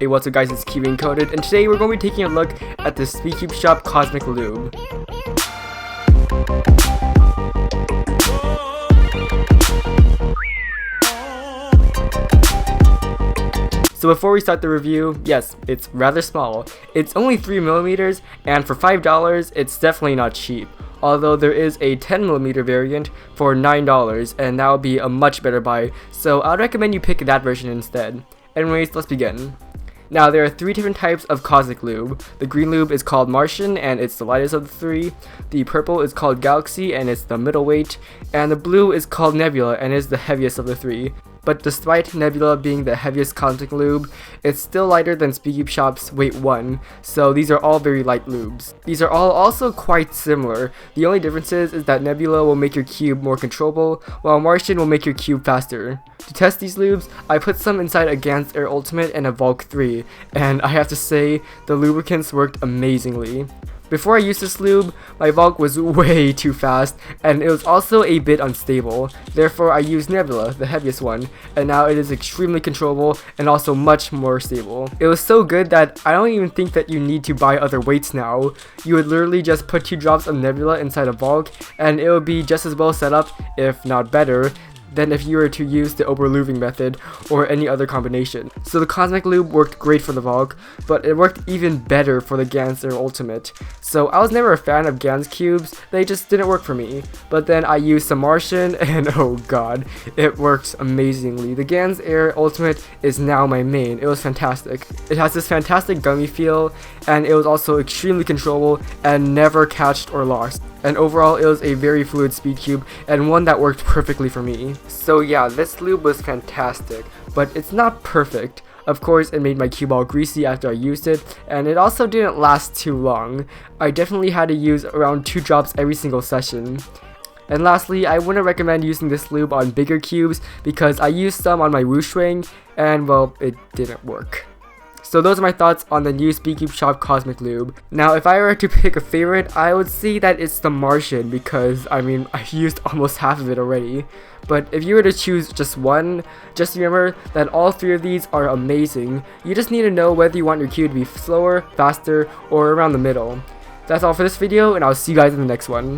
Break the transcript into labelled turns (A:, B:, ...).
A: Hey, what's up guys, it's Kiwi Encoded, and today we're going to be taking a look at the Speedcubeshop Cosmic Lube. So before we start the review, yes, it's rather small. It's only 3mm, and for $5, it's definitely not cheap. Although there is a 10mm variant for $9, and that would be a much better buy, so I would recommend you pick that version instead. Anyways, let's begin. Now, there are 3 different types of Cosmic Lube. The green lube is called Martian, and it's the lightest of the 3. The purple is called Galaxy, and it's the middleweight. And the blue is called Nebula, and is the heaviest of the 3. But despite Nebula being the heaviest Cosmic Lube, it's still lighter than Speedcubeshop's Weight 1, so these are all very light lubes. These are all also quite similar. The only difference is that Nebula will make your cube more controllable, while Martian will make your cube faster. To test these lubes, I put some inside a Gans Air Ultimate and a Valk 3, and I have to say, the lubricants worked amazingly. Before I used this lube, my Valk was way too fast, and it was also a bit unstable. Therefore, I used Nebula, the heaviest one, and now it is extremely controllable and also much more stable. It was so good that I don't even think that you need to buy other weights now. You would literally just put 2 drops of Nebula inside a Valk, and it would be just as well set up, if not better, than if you were to use the overlubing method or any other combination. So the Cosmic Lube worked great for the Valk, but it worked even better for the Gans Air Ultimate. So I was never a fan of Gans cubes, they just didn't work for me. But then I used some Martian and oh god, it works amazingly. The Gans Air Ultimate is now my main. It was fantastic. It has this fantastic gummy feel, and it was also extremely controllable and never catched or lost. And overall, it was a very fluid speed cube and one that worked perfectly for me. So yeah, this lube was fantastic, but it's not perfect. Of course, it made my cube all greasy after I used it, and it also didn't last too long. I definitely had to use around 2 drops every single session. And lastly, I wouldn't recommend using this lube on bigger cubes because I used some on my Woosh Wing, and well, it didn't work. So those are my thoughts on the new Speedcubeshop Cosmic Lube. Now, if I were to pick a favorite, I would say that it's the Martian because, I mean, I used almost half of it already. But if you were to choose just one, just remember that all 3 of these are amazing. You just need to know whether you want your cube to be slower, faster, or around the middle. That's all for this video, and I'll see you guys in the next one.